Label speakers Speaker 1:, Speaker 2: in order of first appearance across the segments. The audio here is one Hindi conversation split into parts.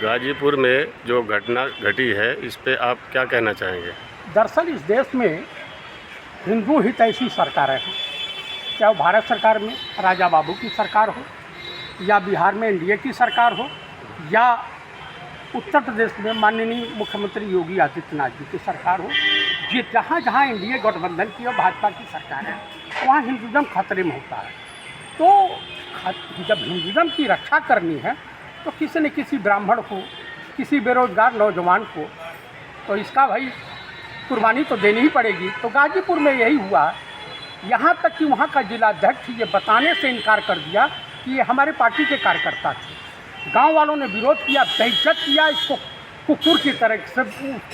Speaker 1: गाजीपुर में जो घटना घटी है इस पे आप क्या कहना चाहेंगे?
Speaker 2: दरअसल इस देश में हिंदू हितैषी सरकारें हैं, चाहे वो भारत सरकार में राजा बाबू की सरकार हो या बिहार में एनडीए की सरकार हो या उत्तर प्रदेश में माननीय मुख्यमंत्री योगी आदित्यनाथ जी की सरकार हो। ये जहाँ जहाँ एनडीए गठबंधन की और भाजपा की सरकार है वहाँ हिंदुज़म खतरे में होता है। तो जब हिंदुज़म की रक्षा करनी है तो किसी न किसी ब्राह्मण को, किसी बेरोजगार नौजवान को तो इसका भाई कुर्बानी तो देनी ही पड़ेगी। तो गाजीपुर में यही हुआ, यहाँ तक कि वहाँ का जिलाध्यक्ष ये बताने से इनकार कर दिया कि ये हमारे पार्टी के कार्यकर्ता थे। गांव वालों ने विरोध किया, बेइज्जत किया, इसको कुकुर की तरह से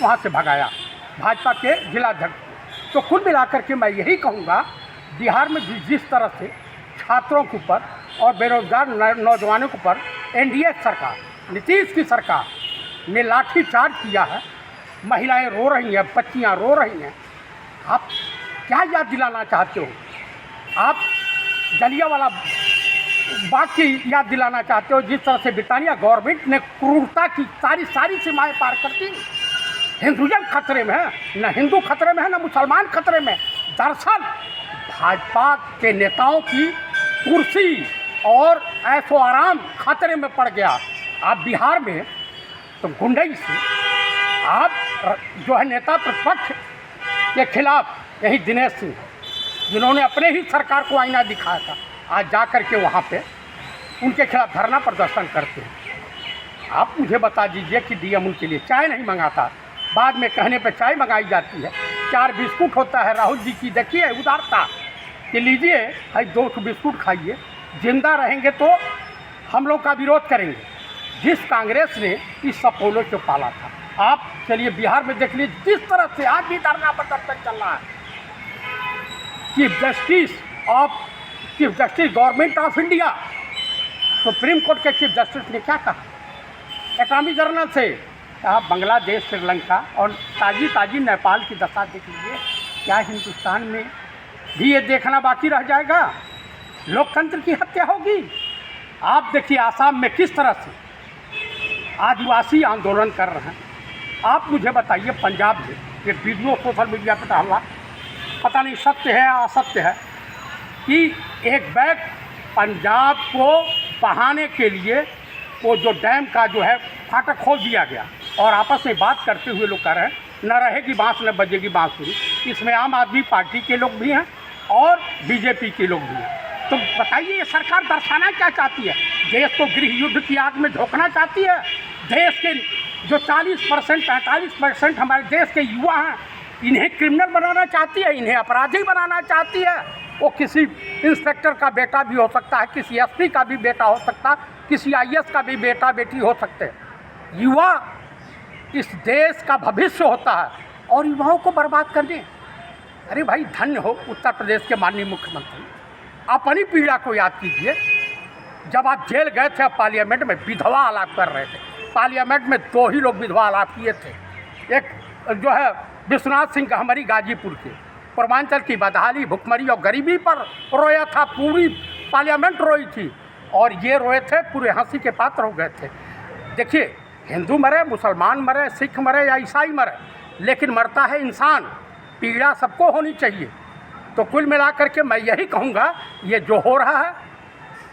Speaker 2: वहाँ से भगाया भाजपा के जिलाध्यक्ष। तो कुल मिलाकर के मैं यही कहूँगा, बिहार में जिस तरह से छात्रों के ऊपर और बेरोजगार नौजवानों के ऊपर एनडीए सरकार, नीतीश की सरकार ने लाठीचार्ज किया है, महिलाएं रो रही हैं, बच्चियां रो रही हैं। आप क्या याद दिलाना चाहते हो? आप जलियांवाला बाग की याद दिलाना चाहते हो, जिस तरह से ब्रिटानिया गवर्नमेंट ने क्रूरता की सारी सीमाएं पार कर दी। हिंदुज़म खतरे में है, न हिंदू खतरे में है, न मुसलमान खतरे में। दरअसल भाजपा के नेताओं की कुर्सी और ऐशो आराम खतरे में पड़ गया। आप बिहार में तो गुंडई से आप जो है नेता प्रतिपक्ष के खिलाफ यही दिनेश सिंह, जिन्होंने अपने ही सरकार को आईना दिखाया था, आज जा कर के वहाँ पे उनके खिलाफ धरना प्रदर्शन करते हैं। आप मुझे बता दीजिए कि डीएम उनके लिए चाय नहीं मंगाता, बाद में कहने पे चाय मंगाई जाती है, 4 बिस्कुट होता है। राहुल जी की देखिए उदारता कि लीजिए भाई 2 बिस्कुट खाइए, जिंदा रहेंगे तो हम लोग का विरोध करेंगे। जिस कांग्रेस ने इस सपोलो को पाला था, आप चलिए बिहार में देख लीजिए जिस तरह से आज भी धरना प्रदर्शन चल रहा है। Chief justice government of India, supreme court के चीफ जस्टिस ने क्या कहा? अटॉर्नी जनरल से कहा बांग्लादेश, श्रीलंका और ताजी नेपाल की दशा देख लीजिए। क्या हिंदुस्तान में भी ये देखना बाकी रह जाएगा? लोकतंत्र की हत्या होगी। आप देखिए आसाम में किस तरह से आदिवासी आंदोलन कर रहे हैं। आप मुझे बताइए पंजाब में ये वीडियो सोशल मीडिया पर डाला, पता नहीं सत्य है या असत्य है, कि एक बैग पंजाब को बहाने के लिए वो जो डैम का जो है फाटक खोल दिया गया और आपस में बात करते हुए लोग कह रहे हैं न रहेगी बांस न बजेगी बांसुरी। इसमें आम आदमी पार्टी के लोग भी हैं और बीजेपी के लोग भी हैं। तो बताइए ये सरकार दर्शाना क्या चाहती है? देश को गृह युद्ध की आग में झोंकना चाहती है? देश के जो 40% 45% हमारे देश के युवा हैं, इन्हें क्रिमिनल बनाना चाहती है, इन्हें अपराधी बनाना चाहती है। वो किसी इंस्पेक्टर का बेटा भी हो सकता है, किसी एसपी का भी बेटा हो सकता है, किसी आईएएस का भी बेटा बेटी हो सकते हैं। युवा इस देश का भविष्य होता है और युवाओं को बर्बाद कर दें। अरे भाई धन्य हो उत्तर प्रदेश के माननीय मुख्यमंत्री, अपनी पीड़ा को याद कीजिए। जब आप जेल गए थे, पार्लियामेंट में विधवा आलाप कर रहे थे। पार्लियामेंट में 2 ही लोग विधवा आलाप किए थे, एक जो है विश्वनाथ सिंह हमारी गाजीपुर के, पूर्वांचल की बदहाली, भुखमरी और गरीबी पर रोया था, पूरी पार्लियामेंट रोई थी और ये रोए थे, पूरे हंसी के पात्र हो गए थे। देखिए हिंदू मरे, मुसलमान मरे, सिख मरे या ईसाई मरे, लेकिन मरता है इंसान। पीड़ा सबको होनी चाहिए। तो कुल मिलाकर के मैं यही कहूँगा, ये जो हो रहा है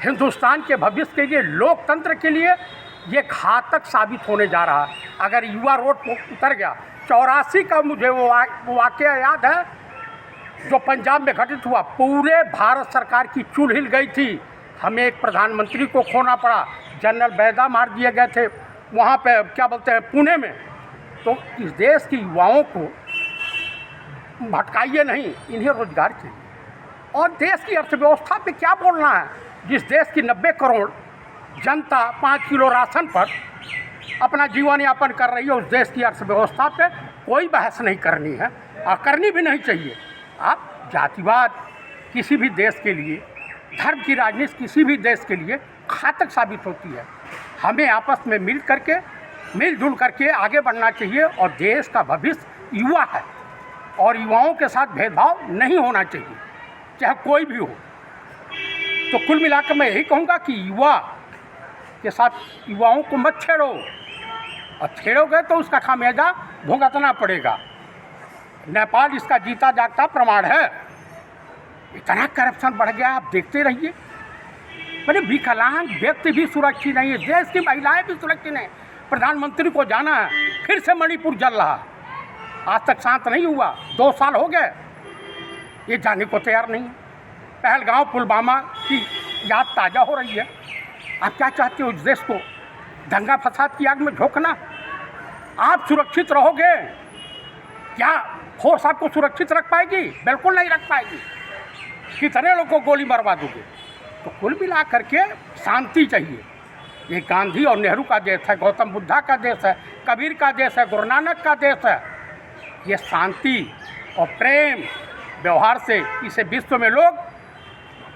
Speaker 2: हिंदुस्तान के भविष्य के लिए, लोकतंत्र के लिए ये घातक साबित होने जा रहा है। अगर युवा रोड पर उतर गया, 84 का मुझे वो वाक़या याद है जो पंजाब में घटित हुआ। पूरे भारत सरकार की चूल हिल गई थी। हमें एक प्रधानमंत्री को खोना पड़ा, जनरल बैदा मार दिए गए थे वहाँ पे, क्या बोलते हैं, पुणे में। तो इस देश के युवाओं को भटकाइए नहीं, इन्हें रोजगार चाहिए। और देश की अर्थव्यवस्था पे क्या बोलना है? जिस देश की 90 करोड़ जनता 5 किलो राशन पर अपना जीवन यापन कर रही है, उस देश की अर्थव्यवस्था पे कोई बहस नहीं करनी है और करनी भी नहीं चाहिए। आप जातिवाद किसी भी देश के लिए, धर्म की राजनीति किसी भी देश के लिए घातक साबित होती है। हमें आपस में मिलजुल करके आगे बढ़ना चाहिए और देश का भविष्य युवा है और युवाओं के साथ भेदभाव नहीं होना चाहिए, चाहे कोई भी हो। तो कुल मिलाकर मैं यही कहूँगा कि युवा के साथ युवाओं को मत छेड़ो, और छेड़ोगे तो उसका खामियाजा भुगतना पड़ेगा। नेपाल इसका जीता जागता प्रमाण है। इतना करप्शन बढ़ गया, आप देखते रहिए। मैंने विकलांग व्यक्ति भी सुरक्षित नहीं है, देश की महिलाएं भी सुरक्षित नहीं। प्रधानमंत्री को जाना है, फिर से मणिपुर जल रहा, आज तक शांत नहीं हुआ, 2 साल हो गए, ये जाने को तैयार नहीं। पहलगांव पुलवामा की याद ताज़ा हो रही है। आप क्या चाहते हो, इस देश को दंगा फसाद की आग में झोंकना? आप सुरक्षित रहोगे क्या? फोर्स आपको सुरक्षित रख पाएगी? बिल्कुल नहीं रख पाएगी। कितने लोगों को गोली मरवा दोगे? तो कुल मिला करके शांति चाहिए। ये गांधी और नेहरू का देश है, गौतम बुद्धा का देश है, कबीर का देश है, गुरु नानक का देश है। ये शांति और प्रेम व्यवहार से इसे विश्व में लोग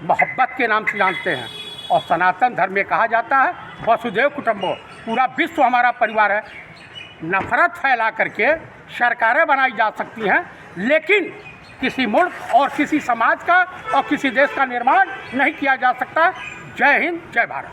Speaker 2: मोहब्बत के नाम से जानते हैं। और सनातन धर्म में कहा जाता है वसुधैव कुटुंबो, पूरा विश्व हमारा परिवार है। नफरत फैला करके सरकारें बनाई जा सकती हैं, लेकिन किसी मुल्क और किसी समाज का और किसी देश का निर्माण नहीं किया जा सकता। जय हिंद, जय भारत।